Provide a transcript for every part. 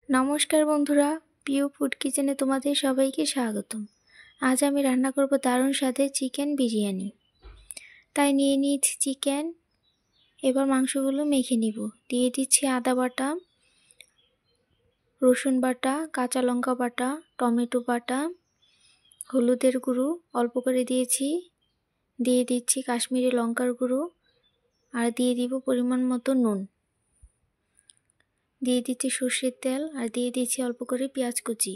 নমস্কার বন্ধুরা, পিউ ফুড কিচেনে তোমাদের সবাইকে স্বাগতম। আজ আমি রান্না করব দারুণ স্বাদের চিকেন বিরিয়ানি। তাই নিয়ে নিয়েছি চিকেন। এবার মাংসগুলো মেখে নিব। দিয়ে দিচ্ছি আদা বাটা, রসুন বাটা, কাঁচা লঙ্কা বাটা, টমেটো বাটা, হলুদের গুঁড়ো অল্প করে দিয়েছি, দিয়ে দিচ্ছি কাশ্মীরি লঙ্কার গুঁড়ো, আর দিয়ে দিব পরিমাণ মতো নুন। দিয়ে দিচ্ছি সর্ষের তেল, আর দিয়ে দিচ্ছি অল্প করে পেঁয়াজ কুচি,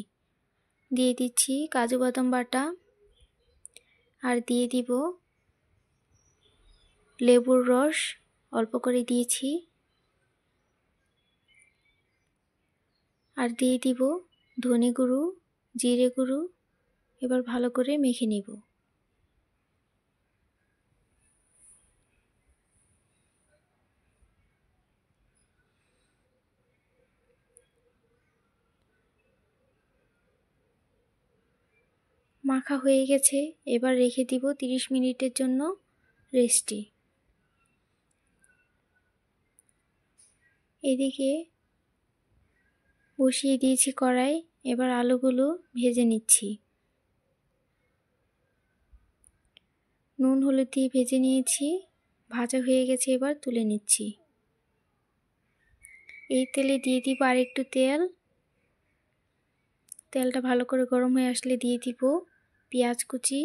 দিয়ে দিচ্ছি কাজু বাদাম বাটা, আর দিয়ে দিব লেবুর রস অল্প করে দিয়েছি, আর দিয়ে দিব ধনে গুঁড়ো, জিরে গুঁড়ো। এবার ভালো করে মেখে নিব। মাখা হয়ে গেছে, এবার রেখে দিব 30 মিনিটের জন্য রেস্টে। এদিকে বসিয়ে দিয়েছি কড়াই, এবার আলুগুলো ভেজে নিচ্ছি। নুন হলুদ দিয়ে ভেজে নিয়েছি, ভাজা হয়ে গেছে, এবার তুলে নিচ্ছি। এই তেলে দিয়ে দিব আর একটু তেল। তেলটা ভালো করে গরম হয়ে আসলে দিয়ে দিব পেঁয়াজ কুচি,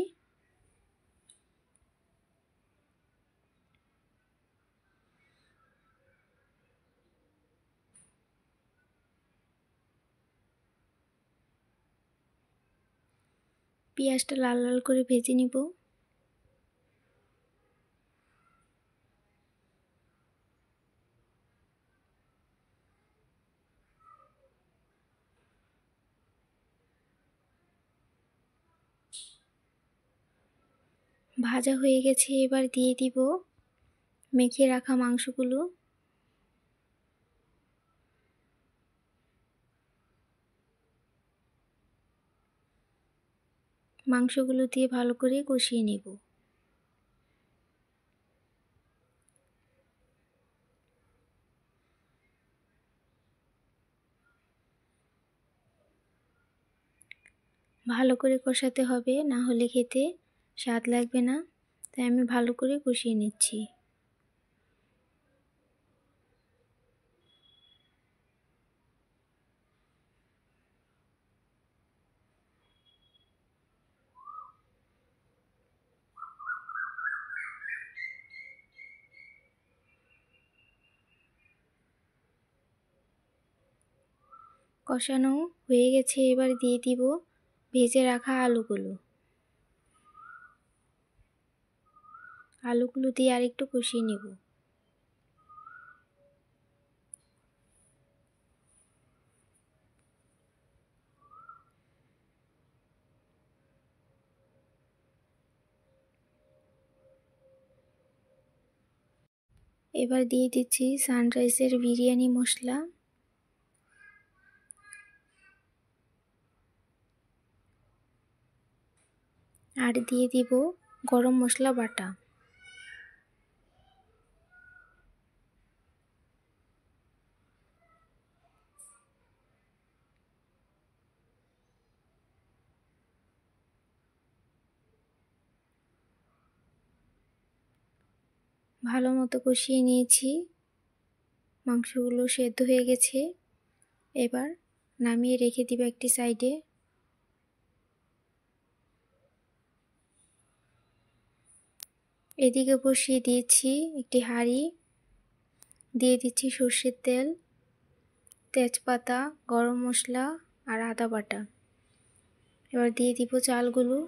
পেঁয়াজটা লাল লাল করে ভেজে নিব। ভাজা হয়ে গেছে, এবার দিয়ে দিব মেখে রাখা মাংসগুলো। মাংসগুলো দিয়ে ভালো করে কষিয়ে নেব। ভালো করে কষাতে হবে, না হলে খেতে স্বাদ লাগবে না। তাই আমি ভালো করে কষিয়ে নিচ্ছি। কষানো হয়ে গেছে, এবার দিয়ে দিব ভেজে রাখা আলুগুলো। আলুগুলো দিয়ে আরেকটু কষিয়ে নেব। এবার দিয়ে দিচ্ছি সানরাইজের বিরিয়ানি মশলা, আর দিয়ে দিব গরম মশলা বাটা। ভালো মতো কষিয়ে নিয়েছি, মাংসগুলো সেদ্ধ হয়ে গেছে। এবার নামিয়ে রেখে দিব একটি সাইডে। এদিকে বসিয়ে দিয়েছি একটি হাঁড়ি, দিয়ে দিচ্ছি সর্ষের তেল, তেজপাতা, গরম মশলা আর আদা বাটা। এবার দিয়ে দিব চালগুলো।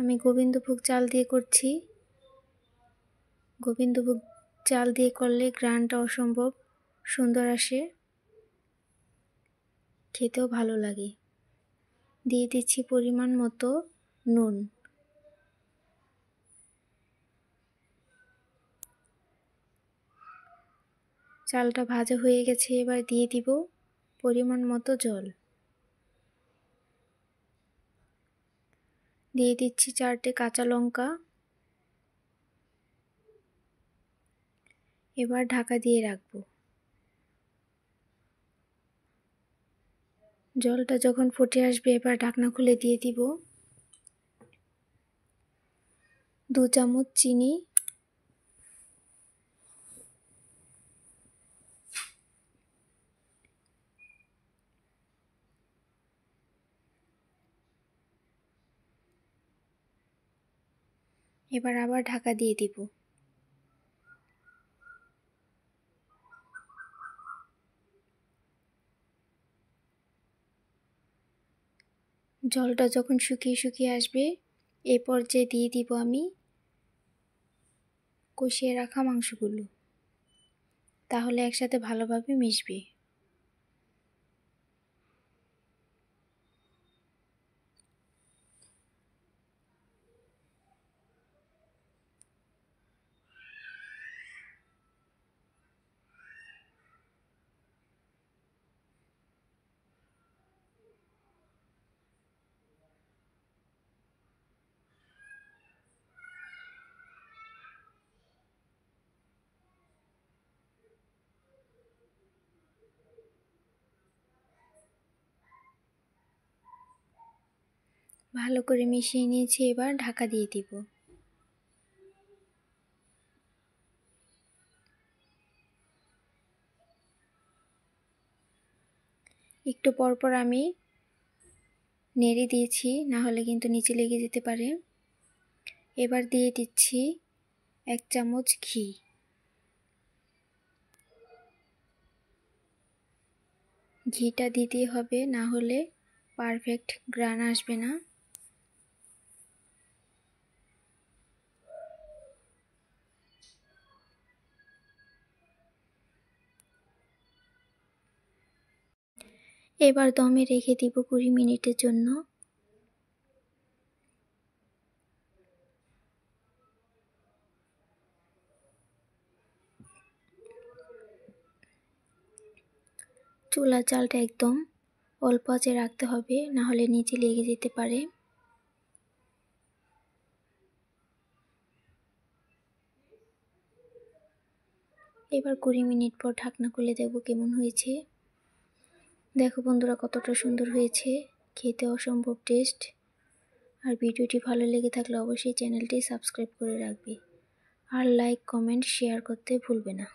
আমি গোবিন্দভোগ চাল দিয়ে করছি। গোবিন্দভোগ চাল দিয়ে করলে ঘ্রাণটা অসম্ভব সুন্দর আসে, খেতেও ভালো লাগে। দিয়ে দিচ্ছি পরিমাণ মতো নুন। চালটা ভাজা হয়ে গেছে, এবার দিয়ে দিব পরিমাণ মতো জল। দিয়ে দিচ্ছি 4টে কাঁচা লঙ্কা। এবার ঢাকা দিয়ে রাখবো। জলটা যখন ফুটে আসবে এবার ঢাকনা খুলে দিয়ে দিব 2 চামচ চিনি, এবার আবার ঢাকা দিয়ে দিব। জলটা যখন শুকিয়ে শুকিয়ে আসবে এই পর্যায়ে দিয়ে দিব আমি কষিয়ে রাখা মাংসগুলো, তাহলে একসাথে ভালোভাবে মিশবে। ভালো করে মিশিয়ে নিয়েছি, এবার ঢাকা দিয়ে দিব। একটু পরপর আমি নেড়ে দিয়েছি, না হলে কিন্তু নিচে লেগে যেতে পারে। এবার দিয়ে দিচ্ছি 1 চামচ ঘি। ঘিটা দিতে হবে, না হলে পারফেক্ট গ্রান আসবে না। এবার দমে রেখে দিব 20 মিনিটের জন্য। চুলার জালটা একদম অল্প আঁচে রাখতে হবে, না হলে নিচে লেগে যেতে পারে। এবার 20 মিনিট পর ঢাকনা খুলে দেখব কেমন হয়েছে। দেখো বন্ধুরা কতটা সুন্দর হয়েছে, খেতে অসম্ভব টেস্ট। আর ভিডিওটি ভালো লেগে থাকলে অবশ্যই চ্যানেলটি সাবস্ক্রাইব করে রাখবে, আর লাইক কমেন্ট শেয়ার করতে ভুলবে না।